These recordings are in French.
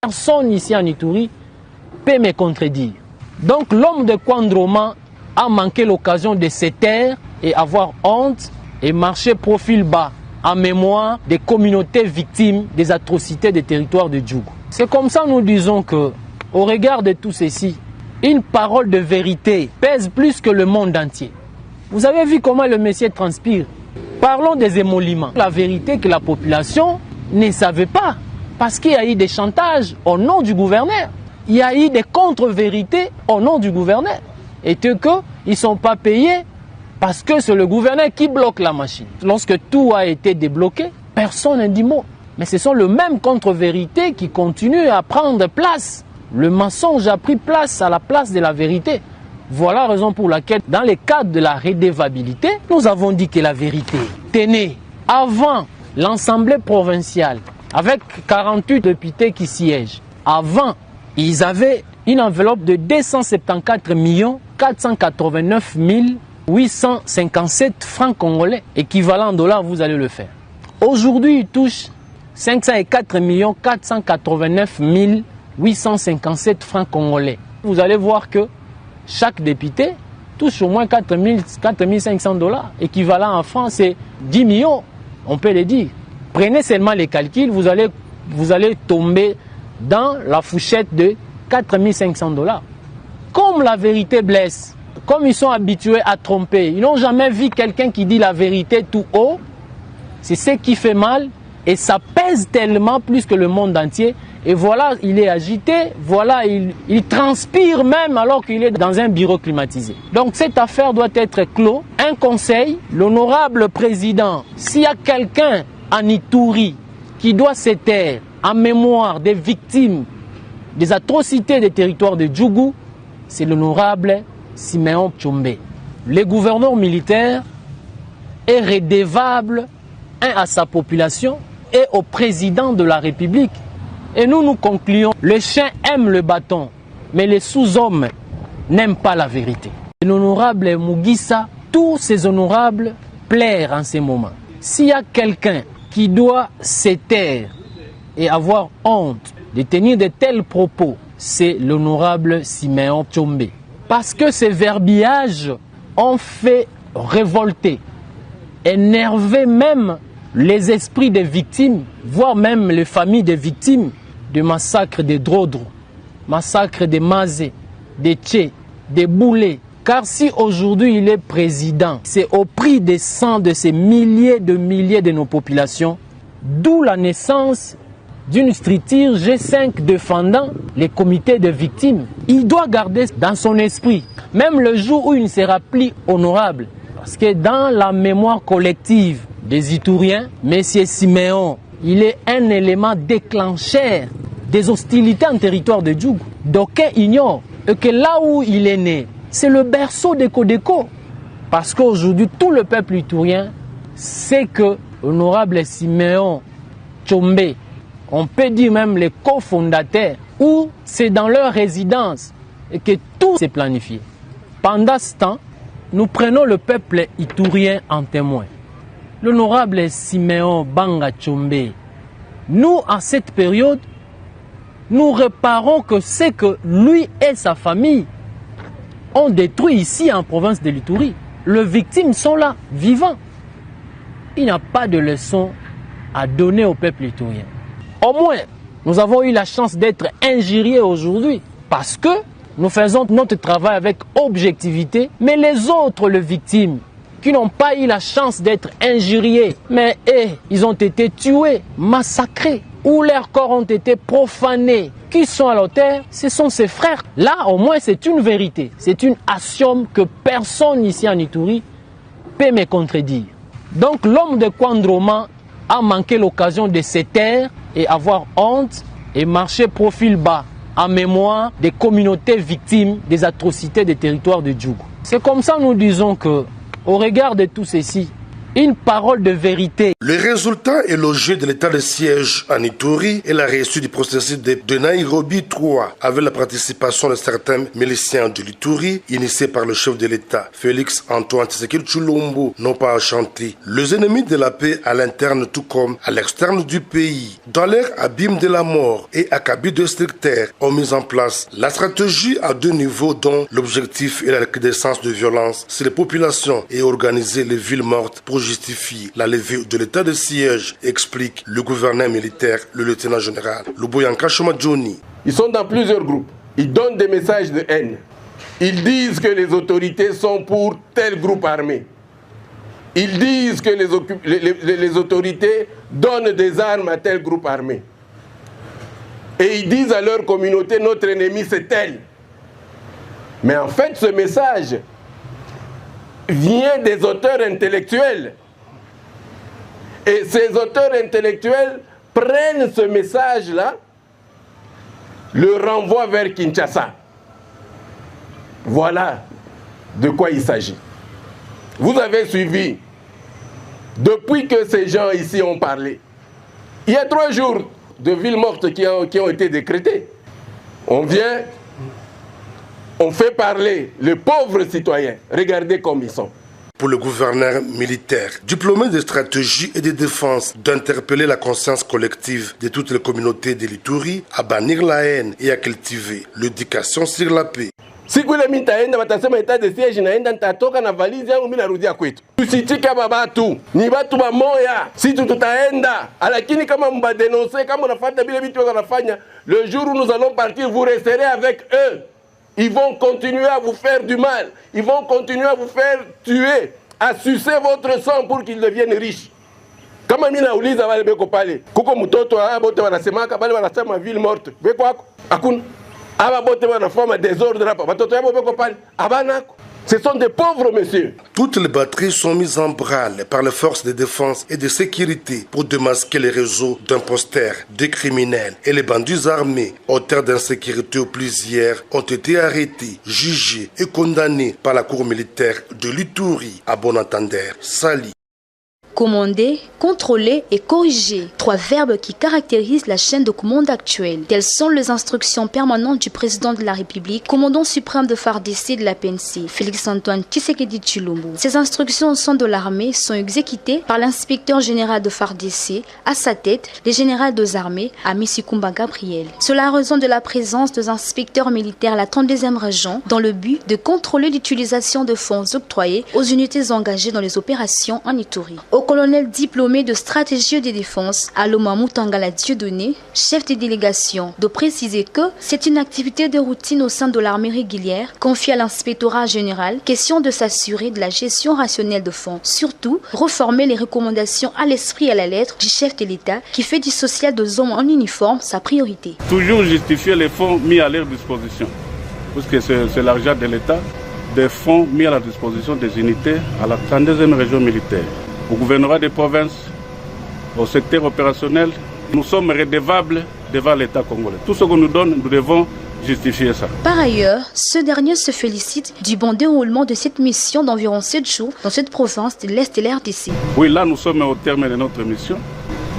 Personne ici en Ituri peut me contredire. Donc l'homme de Kwandroma a manqué l'occasion de se taire et avoir honte et marcher profil bas en mémoire des communautés victimes des atrocités des territoires de Djougou. C'est comme ça que nous disons que, au regard de tout ceci, une parole de vérité pèse plus que le monde entier. Vous avez vu comment le monsieur transpire. Parlons des émoluments. La vérité que la population ne savait pas. Parce qu'il y a eu des chantages au nom du gouverneur. Il y a eu des contre-vérités au nom du gouverneur. Et qu'ils ne sont pas payés parce que c'est le gouverneur qui bloque la machine. Lorsque tout a été débloqué, personne n'a dit mot. Mais ce sont les mêmes contre-vérités qui continuent à prendre place. Le mensonge a pris place à la place de la vérité. Voilà la raison pour laquelle, dans le cadre de la redevabilité, nous avons dit que la vérité tenait avant l'Assemblée provinciale, avec 48 députés qui siègent. Avant, ils avaient une enveloppe de 274 489 857 francs congolais, équivalent en dollars, vous allez le faire. Aujourd'hui, ils touchent 504 489 857 francs congolais. Vous allez voir que chaque député touche au moins 4 500 dollars, équivalent en francs, c'est 10 millions, on peut le dire. Prenez seulement les calculs, vous allez tomber dans la fourchette de 4 500 dollars. Comme la vérité blesse, comme ils sont habitués à tromper, ils n'ont jamais vu quelqu'un qui dit la vérité tout haut, c'est ce qui fait mal et ça pèse tellement plus que le monde entier. Et voilà, il est agité, voilà, il transpire même alors qu'il est dans un bureau climatisé. Donc cette affaire doit être clos. Un conseil, l'honorable président, s'il y a quelqu'un en Ituri qui doit se taire en mémoire des victimes des atrocités des territoires de Djougou, c'est l'honorable Siméon Tshombe. Le gouverneur militaire est redevable à sa population et au président de la République. Et nous concluons, le chien aime le bâton, mais les sous-hommes n'aiment pas la vérité. L'honorable Mugisa, tous ces honorables plairent en ces moments. S'il y a quelqu'un qui doit se taire et avoir honte de tenir de tels propos, c'est l'honorable Siméon Tshombe. Parce que ces verbiages ont fait révolter, énerver même les esprits des victimes, voire même les familles des victimes du massacre des Drodro, massacre des Mazé, des Tché, des Boulé. Car si aujourd'hui il est président, c'est au prix des sangs de ces milliers de nos populations, d'où la naissance d'une structure G5 défendant les comités de victimes. Il doit garder dans son esprit, même le jour où il ne sera plus honorable, parce que dans la mémoire collective des Ituriens, M. Siméon, il est un élément déclencheur des hostilités en territoire de Djougou. D'aucuns ignorent que là où il est né, c'est le berceau des Codeco. Parce qu'aujourd'hui, tout le peuple iturien sait que l'honorable Siméon Tshombe, on peut dire même les cofondateurs, où c'est dans leur résidence et que tout s'est planifié. Pendant ce temps, nous prenons le peuple iturien en témoin. L'honorable Siméon Banga Tshombe, nous, en cette période, nous réparons que c'est que lui et sa famille ont détruit ici en province de l'Ituri. Les victimes sont là, vivants. Il n'y a pas de leçon à donner au peuple iturien. Au moins, nous avons eu la chance d'être injuriés aujourd'hui parce que nous faisons notre travail avec objectivité, mais les autres, les victimes, qui n'ont pas eu la chance d'être injuriés, mais ils ont été tués, massacrés, ou leurs corps ont été profanés, qui sont à l'auteur, ce sont ses frères. Là, au moins, c'est une vérité. C'est une axiome que personne ici en Ituri peut me contredire. Donc, l'homme de Kwandroma a manqué l'occasion de se taire et avoir honte et marcher profil bas en mémoire des communautés victimes des atrocités des territoires de Djougou. C'est comme ça que nous disons que, au regard de tout ceci, une parole de vérité. Le résultat est logé de l'état de siège en Ituri et la réussite du processus de Nairobi 3 avec la participation de certains miliciens de l'Ituri initiés par le chef de l'État, Félix Antoine Tshisekedi Tshilombo, n'ont pas chanté. Les ennemis de la paix à l'interne tout comme à l'externe du pays, dans leur abîme de la mort et acabit de strictaires, ont mis en place la stratégie à 2 niveaux dont l'objectif est la recrudescence de violence sur les populations et organiser les villes mortes pour justifier la levée de l'état de siège, explique le gouverneur militaire, le lieutenant général Luboyanka Shomadjoni. Ils sont dans plusieurs groupes. Ils donnent des messages de haine. Ils disent que les autorités sont pour tel groupe armé. Ils disent que les autorités donnent des armes à tel groupe armé. Et ils disent à leur communauté, notre ennemi c'est tel. Mais en fait, ce message vient des auteurs intellectuels. Et ces auteurs intellectuels prennent ce message-là, le renvoient vers Kinshasa. Voilà de quoi il s'agit. Vous avez suivi, depuis que ces gens ici ont parlé, il y a 3 jours de villes mortes qui ont été décrétées. On vient, on fait parler les pauvres citoyens. Regardez comme ils sont. Pour le gouverneur militaire, diplômé de stratégie et de défense, d'interpeller la conscience collective de toutes les communautés de l'Ituri, à bannir la haine et à cultiver l'éducation sur la paix. Siku ile mitaenda watasema etat de siege naenda nitatoka na valizi yangu mimi narudia kwetu. Tusichike babatu, ni watu wa moya, sisi tutaenda. Lakini kama mbadenoncer, kama unafuata bile vitu wanafanya, le jour où nous allons partir, vous resterez avec eux. Ils vont continuer à vous faire du mal. Ils vont continuer à vous faire tuer, à sucer votre sang pour qu'ils deviennent riches. Kama mimi nauliza wale beko pale, kuko mtoto bote wanasemaka bale wanasema ville morte. Beko hako? Hakuna. Ce sont des pauvres messieurs. Toutes les batteries sont mises en branle par les forces de défense et de sécurité pour démasquer les réseaux d'imposteurs, des criminels et les bandits armés. Auteurs d'insécurité où plusieurs ont été arrêtés, jugés et condamnés par la cour militaire de l'Ituri à bon entendeur. Sali. Commander, contrôler et corriger. 3 verbes qui caractérisent la chaîne de commande actuelle. Telles sont les instructions permanentes du président de la République, commandant suprême de FARDC de la PNC, Félix Antoine Tshisekedi Tshilombo. Ces instructions au sein de l'armée sont exécutées par l'inspecteur général de FARDC, à sa tête, le général des armées, Amici Kumba Gabriel. Cela a raison de la présence des inspecteurs militaires à la 32e région, dans le but de contrôler l'utilisation de fonds octroyés aux unités engagées dans les opérations en Ituri. Au colonel diplômé de stratégie de défense, Aloma Mutangala Dieudonné, chef de délégation, de préciser que c'est une activité de routine au sein de l'armée régulière, confiée à l'inspectorat général, question de s'assurer de la gestion rationnelle de fonds. Surtout, reformer les recommandations à l'esprit et à la lettre du chef de l'État qui fait du social des hommes en uniforme sa priorité. Toujours justifier les fonds mis à leur disposition, parce que c'est l'argent de l'État, des fonds mis à la disposition des unités à la 32e région militaire. Au gouvernorat des provinces, au secteur opérationnel, nous sommes redevables devant l'État congolais. Tout ce qu'on nous donne, nous devons justifier ça. Par ailleurs, ce dernier se félicite du bon déroulement de cette mission d'environ 7 jours dans cette province de l'Est de l'RDC. Oui, là nous sommes au terme de notre mission.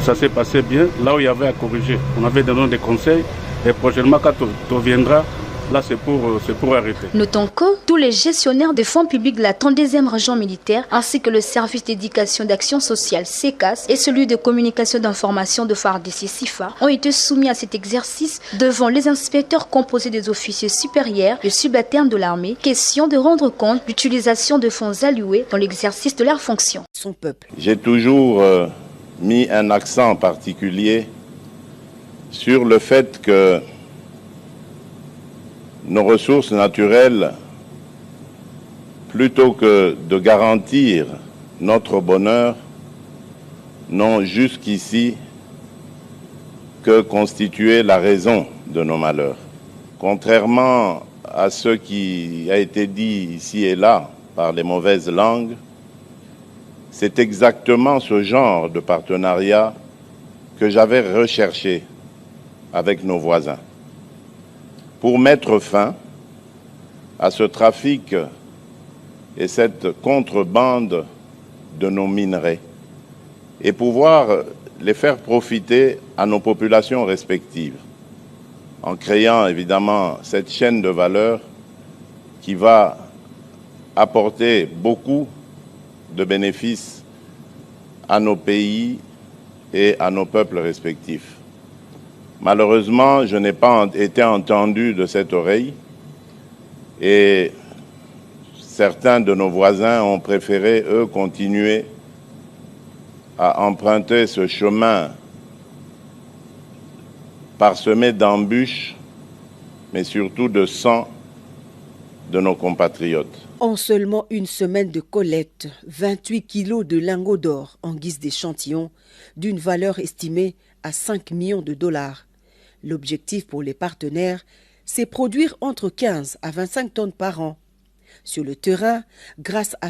Ça s'est passé bien, là où il y avait à corriger. On avait donné des conseils et prochainement quand on reviendra, là, c'est pour arrêter. Notons que tous les gestionnaires des fonds publics de la 32e région militaire, ainsi que le service d'éducation d'action sociale SECAS et celui de communication d'information de FARDC SIFA, ont été soumis à cet exercice devant les inspecteurs composés des officiers supérieurs et subalternes de l'armée, question de rendre compte de l'utilisation de fonds alloués dans l'exercice de leurs fonctions. Son peuple. J'ai toujours mis un accent particulier sur le fait que nos ressources naturelles, plutôt que de garantir notre bonheur, n'ont jusqu'ici que constitué la raison de nos malheurs. Contrairement à ce qui a été dit ici et là par les mauvaises langues, c'est exactement ce genre de partenariat que j'avais recherché avec nos voisins, pour mettre fin à ce trafic et cette contrebande de nos minerais et pouvoir les faire profiter à nos populations respectives, en créant évidemment cette chaîne de valeur qui va apporter beaucoup de bénéfices à nos pays et à nos peuples respectifs. Malheureusement, je n'ai pas été entendu de cette oreille et certains de nos voisins ont préféré, eux, continuer à emprunter ce chemin parsemé d'embûches, mais surtout de sang de nos compatriotes. En seulement une semaine de collecte, 28 kilos de lingots d'or en guise d'échantillon d'une valeur estimée à 5 millions de dollars. L'objectif pour les partenaires, c'est produire entre 15 à 25 tonnes par an. Sur le terrain, grâce à